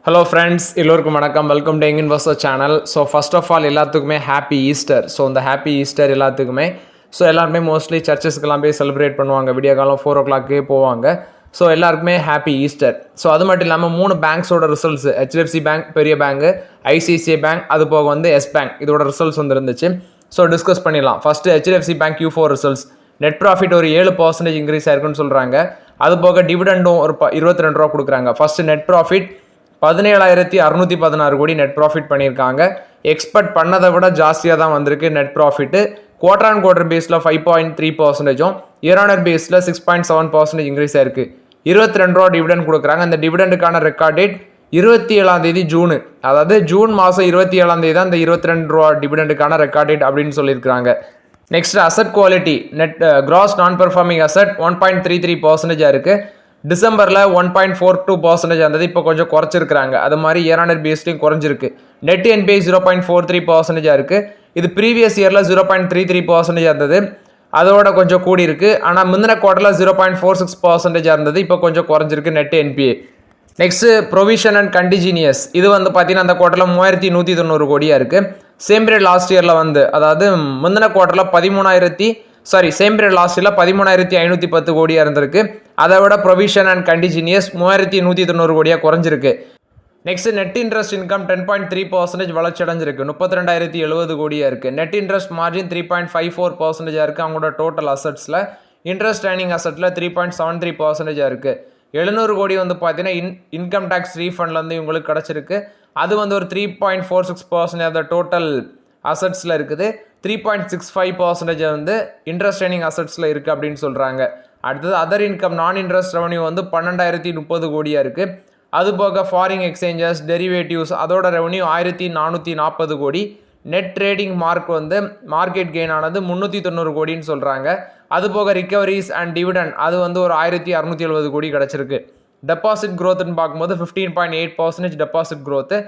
Hello friends, எல்லோருக்கும் வணக்கம். Welcome to Young Investor channel. So first of all எல்லாத்துக்குமே happy Easter. So இந்த happy Easter எல்லாத்துக்குமே எல்லாருமே மோஸ்ட்லி சர்ச்சஸ்க்கெல்லாம் போய் செலிப்ரேட் பண்ணுவாங்க. விடிய காலம் 4 o'clock போவாங்க. ஸோ எல்லாருக்குமே ஹாப்பி ஈஸ்டர். ஸோ அது மட்டும் இல்லாமல் 3 பேங்க்ஸோட ரிசல்ட்ஸ், HDFC பேங்க் பெரிய பேங்க், ICICI பேங்க், அது போக எஸ் பேங்க், இதோட ரிசல்ட்ஸ் இருந்துச்சு. ஸோ டிஸ்கஸ் பண்ணிடலாம். First HDFC bank Q4 results. Net profit ஒரு 7% இன்க்ரீஸ் ஆயிருக்குன்னு சொல்கிறாங்க. அது போக டிவிடெண்டும் ஒரு 22 ரூபா கொடுக்குறாங்க. ஃபஸ்ட்டு நெட் ப்ராஃபிட் 17,616 கோடி நெட் ப்ராஃபிட் பண்ணியிருக்காங்க. எக்ஸ்பெக்ட் பண்ணதை விட ஜாஸ்தியாக தான் வந்திருக்கு net profit. Quarter on quarter பேஸில் 5.3%, இயர் ஆனர் பேஸில் 6.7% இன்க்ரீஸ் ஆயிருக்கு. 22 ரூபா டிவிடெண்ட் கொடுக்குறாங்க. அந்த டிவிடெண்டுக்கான ரெக்கார்ட் டேட் 27 ஜூன், அதாவது ஜூன் மாதம் 27 தான் இந்த 22 ரூபா டிவிடெண்டுக்கான ரெக்கார்ட் டேட் அப்படின்னு சொல்லியிருக்காங்க. Next asset quality. Net cross நான் பெர்ஃபார்மிங் அசட் 1.33% இருக்குது. டிசம்பரில் 1.42% இருந்தது, இப்போ கொஞ்சம் குறைச்சிருக்கிறாங்க. அது மாதிரி இயர் ஆனர் பேஸ்லையும் குறைஞ்சிருக்கு. நெட் என்பிஐ 0.43% இருக்குது. இது ப்ரீவியஸ் இயரில் 0.33% இருந்தது, அதோட கொஞ்சம் கூடி இருக்கு. ஆனால் முந்தின குவார்டரில் 0.46% இருந்தது, இப்போ கொஞ்சம் குறைஞ்சிருக்கு net NPA. Next provision and contingencies. இது பார்த்தீங்கன்னா அந்த குவார்டரில் 3190 கோடியாக இருக்குது. சேம் பீரியட் லாஸ்ட் இயரில் அதாவது முந்தின குவார்டரில் சேம் பீரியட் லாஸ்ட் இயரில் 13,510 கோடியாக இருந்திருக்கு. அதை விட ப்ரொவிஷன் அண்ட் கண்டிஜினியஸ் 3,190 கோடியாக குறைஞ்சிருக்கு. நெக்ஸ்ட் நெட் இன்ட்ரெஸ்ட் இன்கம் 10.3% வளர்ச்சி அடைஞ்சிருக்கு. 32,070 கோடியாக இருக்குது. நெட் இன்ட்ரெஸ்ட் மார்ஜின் 3.54% இருக்குது. அவங்களோட டோட்டல் அசட்ஸில் இன்ட்ரெஸ்ட் ஏர்னிங் அசட்டில் 3.73% இருக்குது. 700 கோடி பார்த்தீங்கன்னா இன்கம் டேக்ஸ் ரீஃபண்ட்லேருந்து இவங்களுக்கு கிடச்சிருக்கு. அது ஒரு 3.46% ஆஃப் த டோட்டல் அசட்ஸில் இருக்குது. 3.65% இன்ட்ரெஸ்ட் ஏர்னிங் அசட்ஸில் இருக்குது அப்படின்னு சொல்கிறாங்க. அடுத்தது அதர் இன்கம் நான் இன்ட்ரெஸ்ட் ரெவன்யூ 12,030 கோடியாக இருக்குது. அது போக ஃபாரின் எக்ஸ்சேஞ்சஸ், டெரிவேட்டிவ்ஸ், அதோட ரெவன்யூ 1,440 கோடி. நெட் ட்ரேடிங் மார்க்கெட் கெயின் ஆனது 390 கோடின்னு சொல்கிறாங்க. அது போக ரிகவரிஸ் அண்ட் டிவிடெண்ட் அது ஒரு 1,670 கோடி கிடச்சிருக்கு. டெபாசிட் க்ரோத்னு பார்க்கும்போது 15.8% deposit growth.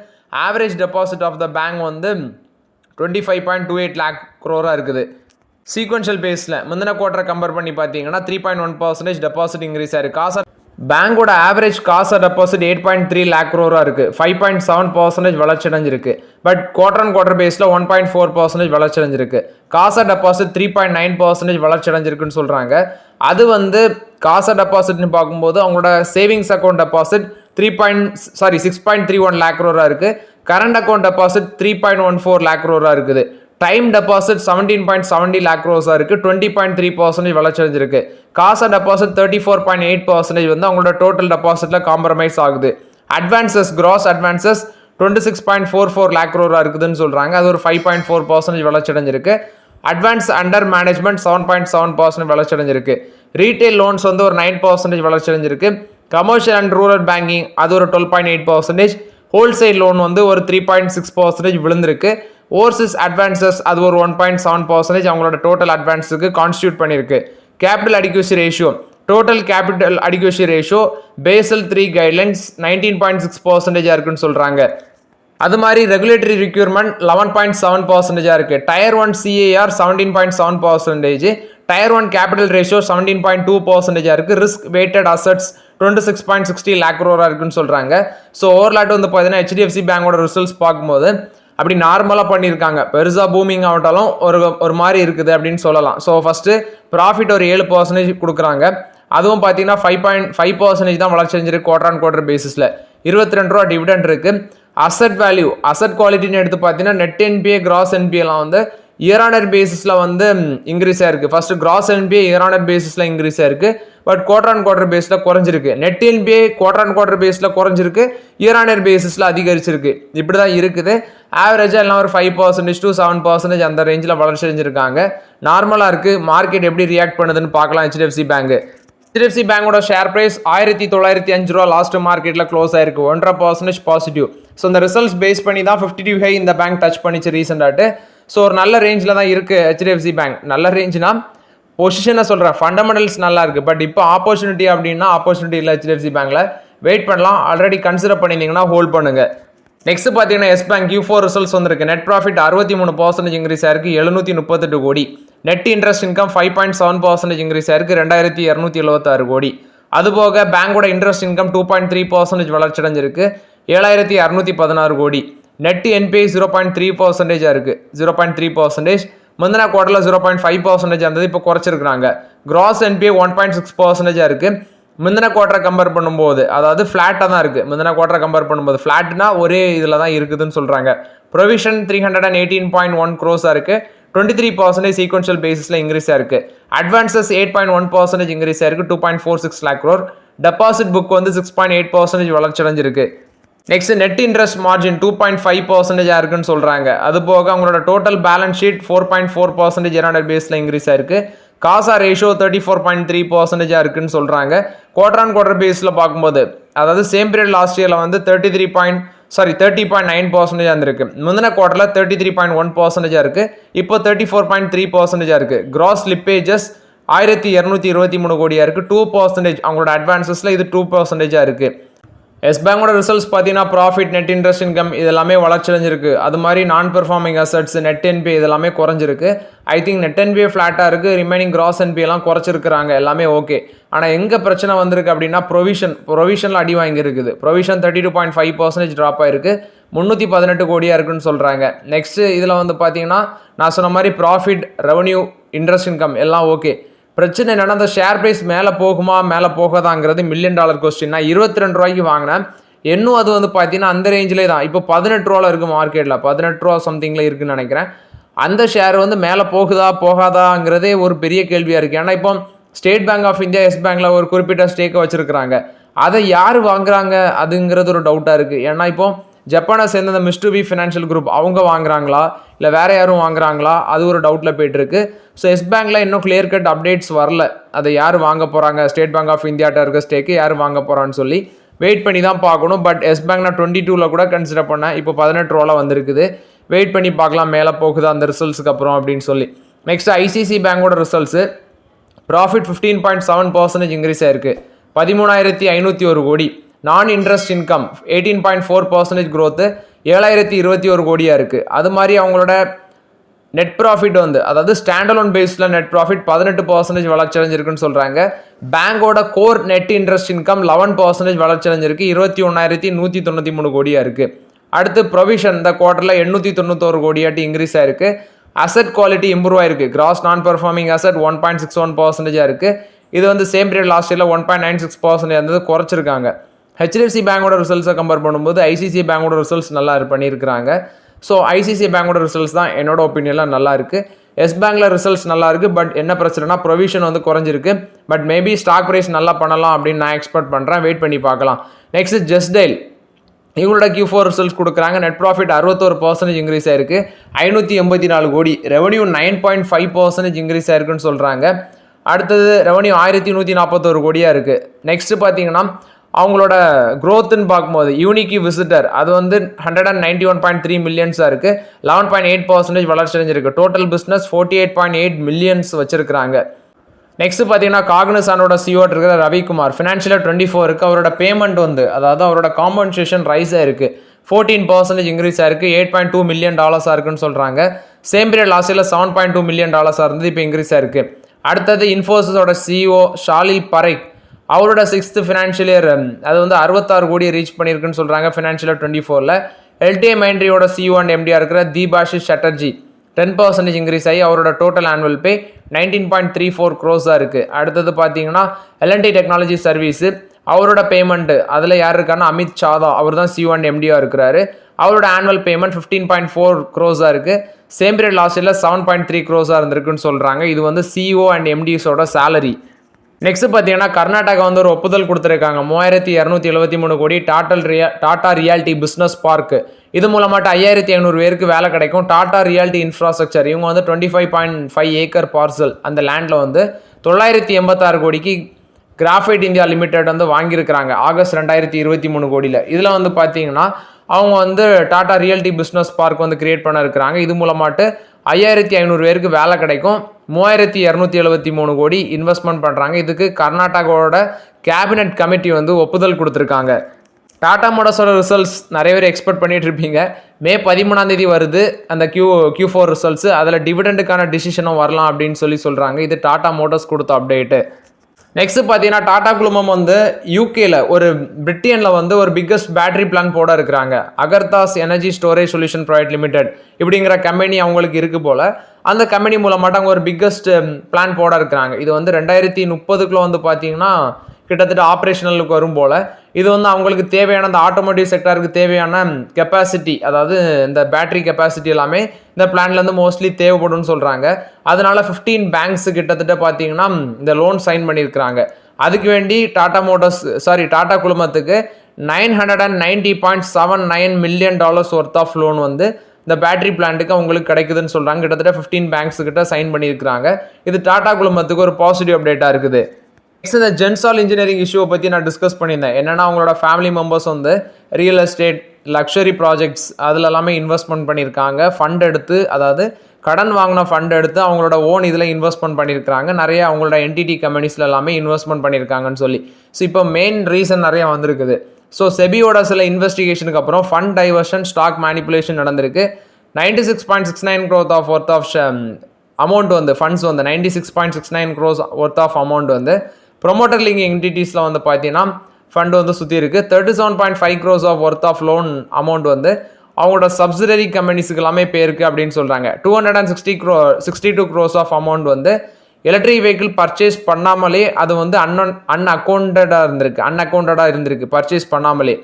Average deposit of the bank 25.28 lakh crore இருக்குது. சீக்வன்ஷியல் பேஸில் முந்தின குவார்டரை கம்பேர் பண்ணி பார்த்தீங்கன்னா 3.1% டெபாசிட் இன்க்ரீஸ் ஆயிருக்கு. பேங்கோட ஆவரேஜ் காசா டெபாசிட் 8.3 lakh crore இருக்குது. 5.7% வளர்ச்சி அடைஞ்சிருக்கு. பட் குவார்டர் ஆன் குவார்டர் பேஸில் 1.4% வளர்ச்சி அடைஞ்சிருக்கு. காசா டெபாசிட் 3.9% வளர்ச்சி அடைஞ்சிருக்குன்னு சொல்கிறாங்க. அது காசா டெபாசிட்னு பார்க்கும்போது அவங்களோட savings account deposit 6.31 lakh crore இருக்குது. Current account deposit 3.14 lakh crore இருக்குது. டைம் டெபாசிட் 17.70 lakh crore இருக்குது. 20.3% வளர்ச்சி அடைஞ்சிருக்கு. காசா டெபாசிட் 34.8% அவங்களோட டோட்டல் டெபாசிட்ல காம்ப்ரமைஸ் ஆகுது. Advances, cross advances 26.44 lakh crore இருக்குதுன்னு சொல்றாங்க. அது 5.4% வளர்ச்சி அடைஞ்சிருக்கு. அட்வான்ஸ் அண்டர் மேனேஜ்மெண்ட் 7.7% வளர்ச்சி அடைஞ்சிருக்கு. ரீட்டைல் லோன்ஸ் 9% வளர்ச்சி அடைஞ்சிருக்கு. கமர்ஷியல் அண்ட் ரூரல் பேங்கிங் அது 12.8%. ஹோல்சேல் லோன் 3.6% விழுந்திருக்கு. ஓவர்சீஸ் அட்வான்சஸ் அது 1.7% அவங்களோட டோட்டல் அட்வான்ஸுக்கு கான்ஸ்டியூட் பண்ணியிருக்கு. Capital adequacy ratio, total capital adequacy ratio Basel 3 guidelines 19.6% இருக்குன்னு சொல்கிறாங்க. அது மாதிரி ரெகுலேட்டரி ரிக்யூர்மெண்ட் 11.7% இருக்குது. Tier 1 CAR 17.7%, tier 1 capital ratio 17.2% இருக்குது. Risk weighted assets 26.60 lakh crore இருக்குன்னு சொல்கிறாங்க. ஸோ ஓவர்லாட் பார்த்தீங்கன்னா HDFC பேங்கோட ரிசல்ட்ஸ் பார்க்கும்போது அப்படி நார்மலாக பண்ணியிருக்காங்க. பெருசாக பூமிங் ஆகட்டாலும் ஒரு மாதிரி இருக்குது அப்படின்னு சொல்லலாம். ஸோ ஃபஸ்ட்டு ப்ராஃபிட் 7% கொடுக்குறாங்க. அதுவும் பார்த்தீங்கன்னா 5.5% தான் வளர்ச்சி அடைஞ்சிருக்கு குவார்டர் ஆன் குவார்டர் பேசிஸில். 22 ரூபா டிவிடெண்ட் இருக்குது. அசட் வேல்யூ, அசட் குவாலிட்டின்னு எடுத்து பார்த்தீங்கன்னா நெட் என்பிஏ, கிராஸ் என்பிஏலாம் இயர் ஆனர் பேசிஸில் இன்க்ரீஸ் ஆயிருக்கு. First gross NPA year on year பேசிஸில் இன்க்ரீஸ் ஆயிருக்கு. பட் குவார்டர் ஆன் குவார்டர் பேஸில் குறைஞ்சிருக்கு. Net NPA quarter on quarter பேஸில் குறைஞ்சிருக்கு, இயர் ஆனர் பேசிஸில் அதிகரிச்சிருக்கு. இப்படி தான் இருக்குது. ஆவரேஜாக எல்லாம் 5% to 7% அந்த ரேஞ்சில் வளர்ச்சி அடைஞ்சிருக்காங்க. நார்மலாக இருக்குது. மார்க்கெட் எப்படி ரியாக்ட் பண்ணுதுன்னு பார்க்கலாம். HDFC பேங்க், HDFC பேங்கோட ஷேர் பிரைஸ் 1,905 ரூபா லாஸ்ட் மார்க்கெட்டில் க்ளோஸ் ஆயிருக்கு. 1.5% பாசிட்டிவ். ஸோ இந்த ரிசல்ட்ஸ் பேஸ் பண்ணி தான் 52 ஹை இந்த பேங்க் டச் பண்ணிச்சு ரீசெண்டாட்டு. ஸோ ஒரு நல்ல ரேஞ்சில் தான் இருக்குது HDFC பேங்க். நல்ல ரேஞ்சுனா பொசிஷனை சொல்கிறேன், ஃபண்டமெண்டல்ஸ் நல்லா இருக்குது. பட் இப்போ ஆப்பர்ச்சுனிட்டி அப்படின்னா ஆப்பர்ச்சுனிட்டி இல்லை HDFC பேங்க்கில். வெயிட் பண்ணலாம். ஆல்ரெடி கன்சிடர் பண்ணியிருந்தீங்கன்னா ஹோல்ட் பண்ணுங்கள். நெக்ஸ்ட் பார்த்தீங்கன்னா எஸ் பேங்க் Q4 ரிசல்ட்ஸ் வந்திருக்கு. நெட் ப்ராஃபிட் 63% இன்க்ரீஸ் ஆயிருக்கு. 738 கோடி. நெட் இன்ட்ரெஸ்ட் இன்கம் 5.7% இன்க்ரீஸ் ஆயிருக்கு. 2,276 கோடி. அதுபோக பேங்கோட இன்ட்ரெஸ்ட் இன்கம் 2.3% வளர்ச்சி அடைஞ்சிருக்கு. 7616 கோடி. நெட் என்பிஐ 0.3% இருக்குது, 0.3%. முந்தின குவார்டரில் 0.5% இருந்தது, இப்போ குறைச்சிருக்கிறாங்க. கிராஸ் என்பிஐ 1.6% இருக்குது. முந்தின குவார்டரை கம்பேர் பண்ணும்போது, அதாவது ஃப்ளாட்டாக தான் இருக்குது. முந்தின குவார்டரை கம்பேர் பண்ணும்போது ஃப்ளாட்னா ஒரே இதில் தான் இருக்குதுன்னு சொல்கிறாங்க. ப்ரொவிஷன் 318.1 crores இருக்குது, 23% சீக்வன்ஷியல் பேசிஸில் இன்க்ரீஸ் ஆயிருக்கு. அட்வான்சஸ் 8.1% இன்க்ரீஸ் ஆயிருக்கு, 2.46 lakh crore. டெபாசிட் புக் வந்து 6.8% வளர்ச்சி அடைஞ்சிருக்கு. நெக்ஸ்ட் நெட் இன்ட்ரெஸ்ட் மார்ஜின் 2.5% இருக்குன்னு சொல்கிறாங்க. அது போக அவங்களோட டோட்டல் பேலன்ஸ் ஷீட் 4.4% இயர் பேஸில் இன்க்ரீஸ் ஆயிருக்கு. காசா ரேஷியோ 34.3% இருக்குன்னு சொல்கிறாங்க. குவார்டர் ஆன் குவார்டர் பேஸில் பார்க்கும்போது, அதாவது சேம் பீரியட் லாஸ்ட் இயரில் வந்து 30.9% இருந்திருக்கு. முந்தின குவார்டரில் 33.1% இருக்குது, இப்போ 34.3% இருக்குது. கிராஸ் ஸ்லிப்பேஜஸ் 1223 கோடியாக இருக்குது, 2%. அவங்களோட அட்வான்சஸில் இது 2% இருக்குது. எஸ் பேங்கோட ரிசல்ட்ஸ் பார்த்தீங்கன்னா ப்ராஃபிட், நெட் இன்ட்ரெஸ்ட் இன்கம் இதெல்லாமே வளர்ச்சியடைஞ்சிருக்கு. அது மாதிரி நான் பெர்ஃபார்மிங் அசட்ஸ், நெட் என்பிஐ இதெல்லாமே குறைஞ்சிருக்கு. ஐ திங்க் நெட் என்பிஐ ஃப்ளாட்டாக இருக்குது, ரிமைனிங் கிராஸ் என்பிஐ எல்லாம் குறைச்சிருக்கிறாங்க, எல்லாமே ஓகே. ஆனால் எங்கே பிரச்சனை வந்திருக்கு அப்படின்னா ப்ரொவிஷனில் அடி வாங்கியிருக்குது. ப்ரொவிஷன் 32.5% ட்ராப் ஆயிருக்கு, 318 கோடியாக இருக்குன்னு சொல்கிறாங்க. நெக்ஸ்ட்டு இதில் வந்து பார்த்தீங்கன்னா நான் சொன்ன மாதிரி ப்ராஃபிட், ரெவன்யூ, இன்ட்ரெஸ்ட் இன்கம் எல்லாம் ஓகே. பிரச்சனை என்னன்னா அந்த ஷேர் ப்ரைஸ் மேலே போகுமா மேலே போகாதாங்கிறது $1 million கொஸ்டின். நான் 22 ரூபாய்க்கு வாங்கினேன், இன்னும் அது வந்து பார்த்தீங்கன்னா அந்த ரேஞ்சிலே தான். இப்போ 18 ரூபாவில் இருக்குது மார்க்கெட்டில், 18 ரூபா சம்திங்கில் இருக்குதுன்னு நினைக்கிறேன். அந்த ஷேர் வந்து மேலே போகுதா போகாதாங்கிறதே ஒரு பெரிய கேள்வியாக இருக்குது. ஏன்னா இப்போ State Bank of India, Yes பேங்க்கில் ஒரு குறிப்பிட்ட ஸ்டேக்கை வச்சுருக்கிறாங்க. அதை யார் வாங்குறாங்க அதுங்கிறது ஒரு டவுட்டாக இருக்குது. ஏன்னா இப்போ ஜப்பானை சேர்ந்த அந்த மிஸ்டுபி ஃபினான்ஷியல் குரூப் அவங்க வாங்குறாங்களா இல்லை வேறு யாரும் வாங்குறாங்களா, அது ஒரு டவுட்டில் போய்ட்டுருக்கு. ஸோ எஸ் பேங்க்கில் இன்னும் கிளியர் கட் அப்டேட்ஸ் வரல, அதை யார் வாங்க போகிறாங்க, ஸ்டேட் பேங்க் ஆஃப் இந்தியாட்ட இருக்க ஸ்டேக்கு யார் வாங்க போகிறான்னு சொல்லி வெயிட் பண்ணி தான் பார்க்கணும். பட் எஸ் பேங்க் நான் 22 கூட கன்சிடர் பண்ணேன், இப்போ 18 ரூபாவில் வந்திருக்குது. வெயிட் பண்ணி பார்க்கலாம் மேலே போகுது அந்த ரிசல்ட்ஸுக்கு அப்புறம் அப்படின்னு சொல்லி. நெக்ஸ்ட் ஐசிசி பேங்கோட ரிசல்ட்ஸு, ப்ராஃபிட் 15.7% இன்க்ரீஸ் ஆயிருக்கு, 13,501 கோடி. நான் இன்ட்ரெஸ்ட் இன்கம் 18.4% க்ரோத்து, 7,021 கோடியாக இருக்குது. அது மாதிரி அவங்களோட நெட் ப்ராஃபிட் வந்து, அதாவது ஸ்டாண்டலோன் பேஸில் நெட் ப்ராஃபிட் 18% வளர்ச்சி அடைஞ்சிருக்குன்னு சொல்கிறாங்க. பேங்கோட கோர் நெட் இன்ட்ரெஸ்ட் இன்கம் 11% வளர்ச்சி அடைஞ்சிருக்கு, 21,193 கோடியாக இருக்குது. அடுத்து ப்ரொவிஷன் இந்த குவார்ட்டரில் 891 கோடியாட்டி இன்க்ரீஸ் ஆயிருக்கு. அசட் குவாலிட்டி இம்ப்ரூவ் ஆயிருக்கு, கிராஸ் நான் பெர்ஃபார்மிங் அசட் 1.61% இருக்குது. இது வந்து சேம் பீரியட் லாஸ்ட் இயரில் 1.96% இருந்தது, குறைச்சிருக்காங்க. ஹெச்டிஎஃப்சி பேங்கோட ரிசல்ட்ஸை கம்பேர் பண்ணும்போது ஐசிசி பேங்கோட ரிசல்ட்ஸ் நல்லா பண்ணியிருக்கிறாங்க. ஸோ ஐசிசி பேங்கோட ரிசல்ட்ஸ் தான் என்னோட ஒப்பீனியனில் நல்லா இருக்குது. எஸ் பேங்கில் ரிசல்ட்ஸ் நல்லா இருக்குது, பட் என்ன பிரச்சனைனா ப்ரொவிஷன் வந்து குறைஞ்சிருக்கு. பட் மேபி ஸ்டாக் ப்ரைஸ் நல்லா பண்ணலாம் அப்படின்னு நான் எக்ஸ்பெக்ட் பண்ணுறேன், வெயிட் பண்ணி பார்க்கலாம். நெக்ஸ்ட் ஜஸ்டைல், இவங்களோட Q4 ரிசல்ட்ஸ் கொடுக்குறாங்க. நெட் ப்ராஃபிட் 61% இன்க்ரீஸ் ஆயிருக்கு, 584 கோடி. ரெவன்யூ 9.5% இன்க்ரீஸ் ஆயிருக்குன்னு சொல்கிறாங்க. அடுத்தது ரெவன்யூ 1141 கோடியாக இருக்குது. நெக்ஸ்ட்டு பார்த்தீங்கன்னா அவங்களோட க்ரோத்துன்னு பார்க்கும்போது யூனிக் விசிட்டர் அது வந்து 191.3 மில்லியன்ஸாக இருக்குது, 11.8% வளர்ச்சி அடைஞ்சிருக்கு. டோட்டல் பிஸ்னஸ் 48.8 மில்லியன்ஸ் வச்சுருக்கிறாங்க. நெக்ஸ்ட் பார்த்தீங்கன்னா காக்னிசனோட சிஓ இருக்கிற ரவிக்குமார், ஃபினான்ஷியல் 24 அவரோட பேமெண்ட் வந்து, அதாவது அவரோட காம்பன்சேஷன் ரைஸ் ஆயிருக்கு, 14% இன்க்ரீஸ் ஆயிருக்கு, $8.2 மில்லியன் இருக்குன்னு சொல்கிறாங்க. சேம் பீரியட் லாஸ்ட் இயரில் $7.2 மில்லியன் இருந்தது, இப்போ இன்க்ரீஸ் ஆயிருக்கு. அடுத்தது இன்ஃபோசிஸோட சிஓ ஷாலில் பரைக், அவரோட 6th ஃபினான்ஷியல் இயர் அது வந்து 66 கோடியை ரீச் பண்ணியிருக்குன்னு சொல்கிறாங்க ஃபினான்ஷியல் 24ல். எல்டிஐ மைண்ட்ரியோட சிஓ அண்ட் எம்டியாக இருக்கிற தீபாஷிஷ் சட்டர்ஜி 10% இன்க்ரீஸ் ஆகி அவரோட டோட்டல் ஆனுவல் பே 19.34 crores இருக்குது. அடுத்தது பார்த்தீங்கன்னா எல்என்டி டெக்னாலஜி சர்வீஸு, அவரோட பேமெண்ட்டு அதில் யார் இருக்காருன்னா அமித் சாதா, அவர் தான் சிஓ அண்ட் எம்டியாக இருக்கிறாரு. அவரோட ஆனுவல் பேமெண்ட் 15.4 crores இருக்குது. சேம் பீரியட் லாஸ்ட் இயரில் 7.3 crores இருந்திருக்குன்னு சொல்கிறாங்க. இது வந்து சிஓ அண்ட் எம்டிஸோட சேலரி. நெக்ஸ்ட் பார்த்தீங்கன்னா கர்நாடகா வந்து ஒரு ஒப்புதல் கொடுத்துருக்காங்க, 3273 கோடி. டாடா ரியாலிட்டி பிஸ்னஸ் பார்க், இது மூலமாட்ட 5500 பேருக்கு வேலை கிடைக்கும். டாடா ரியாலிட்டி இன்ஃப்ராஸ்ட்ரக்சர், இவங்க வந்து 25.5 ஏக்கர் பார்சல், அந்த லேண்டில் வந்து 986 கோடிக்கு கிராஃபைட் இந்தியா லிமிடெட் வந்து வாங்கியிருக்கிறாங்க ஆகஸ்ட் 2023 கோடியில். இதில் வந்து பார்த்தீங்கன்னா அவங்க வந்து டாடா ரியல்டி பிஸ்னஸ் பார்க் வந்து கிரியேட் பண்ண இருக்கிறாங்க. இது மூலமாட்டு 5500 பேருக்கு வேலை கிடைக்கும். 3273 கோடி இன்வெஸ்ட்மெண்ட் பண்ணுறாங்க. இதுக்கு கர்நாடகாவோட கேபினட் கமிட்டி வந்து ஒப்புதல் கொடுத்துருக்காங்க. டாடா மோட்டார்ஸோட ரிசல்ட்ஸ் நிறைய பேர் எக்ஸ்பெக்ட் பண்ணிட்டு இருப்பீங்க. மே 13 வருது அந்த Q4 ரிசல்ட்ஸு, அதில் டிவிடெண்டுக்கான டிசிஷனும் வரலாம் அப்படின்னு சொல்கிறாங்க. இது டாடா மோட்டார்ஸ் கொடுத்த அப்டேட்டு. நெக்ஸ்ட் பார்த்தீங்கன்னா டாடா குழுமம் வந்து யூகேல ஒரு பிரிட்டனில் வந்து ஒரு பிக்கஸ்ட் பேட்டரி பிளான் போட இருக்கிறாங்க. Agratas energy storage solution private limited இப்படிங்கிற கம்பெனி அவங்களுக்கு இருக்கு போல. அந்த கம்பெனி மூலமாட்ட அவங்க ஒரு பிக்கஸ்ட் பிளான் போட இருக்கிறாங்க. இது வந்து 2030 வந்து பார்த்தீங்கன்னா கிட்டத்தட்ட ஆப்ரேஷனலுக்கு வரும் போல். இது வந்து அவங்களுக்கு தேவையான அந்த ஆட்டோமோட்டிவ் செக்டருக்கு தேவையான கெப்பாசிட்டி, அதாவது இந்த பேட்டரி கெப்பாசிட்டி எல்லாமே இந்த பிளான்லேருந்து மோஸ்ட்லி தேவைப்படும்னு சொல்கிறாங்க. அதனால 15 பேங்க்ஸ் கிட்டத்தட்ட பார்த்தீங்கன்னா இந்த லோன் சைன் பண்ணியிருக்கிறாங்க. அதுக்கு வேண்டி டாடா குழுமத்துக்கு $990.79 million ஒர்த் ஆஃப் லோன் வந்து இந்த பேட்டரி பிளான்ட்டுக்கு அவங்களுக்கு கிடைக்குதுன்னு சொல்கிறாங்க. கிட்டத்தட்ட 15 பேங்க்ஸ் கிட்ட சைன் பண்ணியிருக்கிறாங்க. இது டாடா குழுமத்துக்கு ஒரு பாசிட்டிவ் அப்டேட்டாக இருக்குது. நெக்ஸ்ட் இந்த ஜென்சால் இன்ஜினியரிங் இஷ்யூவை பற்றி நான் டிஸ்கஸ் பண்ணியிருந்தேன். என்னென்னா அவங்களோட ஃபேமிலி மெம்பர்ஸ் வந்து ரியல் எஸ்டேட், லக்ஸரி ப்ராஜெக்ட்ஸ் அதில் எல்லாமே இன்வெஸ்ட்மெண்ட் பண்ணியிருக்காங்க. ஃபண்ட் எடுத்து, அதாவது கடன் வாங்கின ஃபண்ட் எடுத்து அவங்களோட ஓன் இதில் இன்வெஸ்ட்மெண்ட் பண்ணியிருக்காங்க. நிறைய அவங்களோட என்டிடி கம்பெனிஸில் எல்லாமே இன்வெஸ்ட்மெண்ட் பண்ணியிருக்காங்கன்னு சொல்லி. ஸோ இப்போ மெயின் ரீசன் நிறைய வந்திருக்குது. ஸோ செபியோட சில இன்வெஸ்டிகேஷனுக்கு அப்புறம் ஃபண்ட் டைவர்ஷன், ஸ்டாக் மேனிப்புலேஷன் நடந்திருக்கு. 96.69 crore of worth of amount வந்து ஃபண்ட்ஸ் வந்து 96.69 crores ஒர்த் ஆஃப் அமௌண்ட் வந்து ப்ரொமோட்டர் லிங்க் என்டிட்டிஸில் வந்து பார்த்தீங்கன்னா ஃபண்டு வந்து சுற்றி இருக்குது. 37.5 crores of worth of loan amount வந்து அவங்களோட சப்சிடரி கம்பெனிஸுக்கு எல்லாமே பேருக்கு அப்படின்னு சொல்கிறாங்க. 262 crores ஆஃப் அமௌண்ட் வந்து எலக்ட்ரிக் வெஹிக்கிள் பர்ச்சேஸ் பண்ணாமலே அது வந்து அன்அக்கௌண்டடாக இருந்திருக்கு பர்ச்சேஸ் பண்ணாமலே.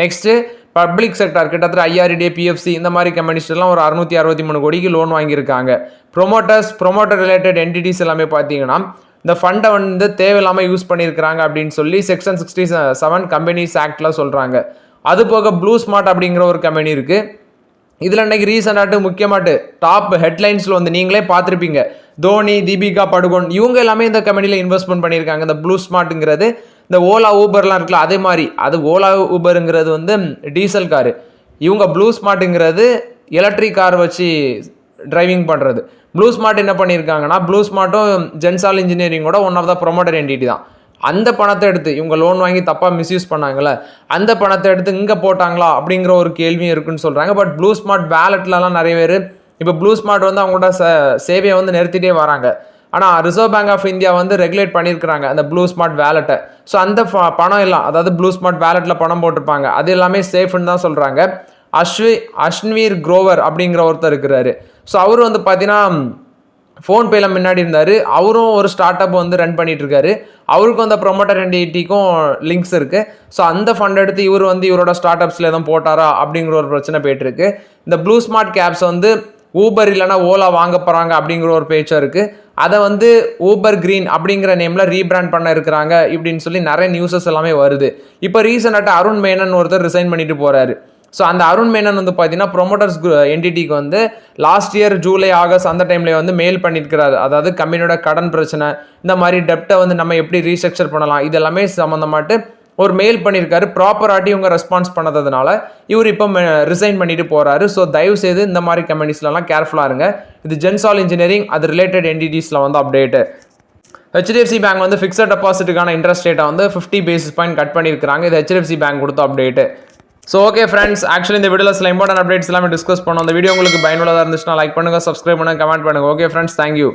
நெக்ஸ்ட்டு பப்ளிக் செக்டார் கிட்டத்தட்ட IRDA, PFC இந்த மாதிரி கம்பெனிஸ்லாம் ஒரு 663 கோடிக்கு லோன் வாங்கியிருக்காங்க. ப்ரொமோட்டர் ரிலேட்டட் என்டிட்டிஸ் எல்லாமே பார்த்தீங்கன்னா இந்த ஃபண்டை வந்து தேவையில்லாமல் யூஸ் பண்ணியிருக்கிறாங்க அப்படின்னு சொல்லி செக்ஷன் 67 கம்பெனிஸ் ஆக்டில் சொல்கிறாங்க. அது போக ப்ளூ ஸ்மார்ட் அப்படிங்கிற ஒரு கம்பெனி இருக்குது. இதில் இன்றைக்கி ரீசெண்டாட்டு முக்கியமாட்டு டாப் ஹெட்லைன்ஸில் வந்து நீங்களே பார்த்துருப்பீங்க, தோனி, தீபிகா படுகோன் இவங்க எல்லாமே இந்த கம்பெனியில் இன்வெஸ்ட்மெண்ட் பண்ணியிருக்காங்க. இந்த ப்ளூ ஸ்மார்ட்டுங்கிறது இந்த ஓலா ஊபர்லாம் இருக்குல்ல, அதே மாதிரி அது ஓலா ஊபருங்கிறது வந்து டீசல் காரு, இவங்க ப்ளூ ஸ்மார்ட்டுங்கிறது எலக்ட்ரிக் கார் வச்சு டிரைவிங் பண்ணுறது. ப்ளூ ஸ்மார்ட் என்ன பண்ணியிருக்காங்கன்னா, ப்ளூ ஸ்மார்ட்டும் ஜென்சால் இன்ஜினியரிங்கோட one of the promoter entity தான். அந்த பணத்தை எடுத்து இவங்க லோன் வாங்கி தப்பாக மிஸ்யூஸ் பண்ணாங்களே, அந்த பணத்தை எடுத்து இங்கே போட்டாங்களா அப்படிங்கிற ஒரு கேள்வியும் இருக்குன்னு சொல்கிறாங்க. பட் ப்ளூ ஸ்மார்ட் வேலெட்லலாம் நிறைய பேர் இப்போ ப்ளூ ஸ்மார்ட் வந்து அவங்களோட சேவையை வந்து நிறுத்திட்டே வராங்க. ஆனால் ரிசர்வ் பேங்க் ஆஃப் இந்தியா வந்து ரெகுலேட் பண்ணியிருக்கிறாங்க அந்த ப்ளூ ஸ்மார்ட் வேலெட்டை. ஸோ அந்த பணம் எல்லாம், அதாவது ப்ளூ ஸ்மார்ட் வேலெட்டில் பணம் போட்டிருப்பாங்க, அது எல்லாமே சேஃப்னு தான் சொல்கிறாங்க. அஸ்வீர் குரோவர் அப்படிங்கிற ஒருத்தர் இருக்கிறாரு. ஸோ அவர் வந்து பார்த்தீங்கன்னா ஃபோன்பேல முன்னாடி இருந்தார். அவரும் ஒரு ஸ்டார்ட் அப் வந்து ரன் பண்ணிட்டு இருக்காரு. அவருக்கும் அந்த ப்ரொமோட்டர் என்டிட்டிக்கும் லிங்க்ஸ் இருக்குது. ஸோ அந்த ஃபண்ட் எடுத்து இவர் வந்து இவரோட ஸ்டார்ட் அப்ஸில் எதுவும் போட்டாரா அப்படிங்கிற ஒரு பிரச்சனை போயிட்டுருக்கு. இந்த ப்ளூ ஸ்மார்ட் கேப்ஸ் வந்து ஊபர் இல்லைனா ஓலா வாங்க போகிறாங்க அப்படிங்கிற ஒரு பேச்சும் இருக்குது. அதை வந்து ஊபர் கிரீன் அப்படிங்கிற நேமில் ரீபிராண்ட் பண்ண இருக்கிறாங்க இப்படின்னு சொல்லி நிறைய நியூஸஸ் எல்லாமே வருது. இப்போ ரீசெண்டாக அருண் மேனன் ஒருத்தர் ரிசைன் பண்ணிட்டு போகிறாரு. ஸோ அந்த அருண் மேனன் வந்து பார்த்தீங்கன்னா ப்ரொமோட்டர்ஸ் என்டிட்டிக்கு வந்து லாஸ்ட் இயர் ஜூலை, ஆகஸ்ட் அந்த டைமில் வந்து மெயில் பண்ணியிருக்கிறாரு. அதாவது கம்பெனியோட கடன் பிரச்சனை, இந்த மாதிரி டெப்டை வந்து நம்ம எப்படி ரீஸ்ட்ரக்சர் பண்ணலாம், இது எல்லாமே சம்மந்தமாட்டு ஒரு மெயில் பண்ணியிருக்காரு. ப்ராப்பராட்டி இவங்க ரெஸ்பான்ஸ் பண்ணதுனால இவர் இப்போ ரிசைன் பண்ணிட்டு போகிறாரு. ஸோ தயவு செய்து இந்த மாதிரி கம்பெனிஸ்லாம் கேர்ஃபுல்லாக இருங்க. இது ஜென்சால் இன்ஜினியரிங் அது ரிலேட்டட் என்டிட்டிஸில் வந்து அப்டேட்டு. HDFC பேங்க் வந்து ஃபிக்ஸட் டெபாசிட்டுக்கான இன்ட்ரெஸ்ட் ரேட்டை வந்து 50 basis point கட் பண்ணியிருக்காங்க. இது HDFC பேங்க் கொடுத்த update. So okay friends, actually இந்த வீடியோவில் சில இம்பார்ட்டன்ட் அப்டேட்ஸ் எல்லாமே டிஸ்கஸ் பண்ணோம். அந்த வீடியோ உங்களுக்கு பயனுள்ளதாக இருந்துச்சுன்னா லைக் பண்ணுங்கள், சப்ஸ்கிரைப் பண்ணுங்கள், கமெண்ட் பண்ணுங்கள். Okay friends, thank you.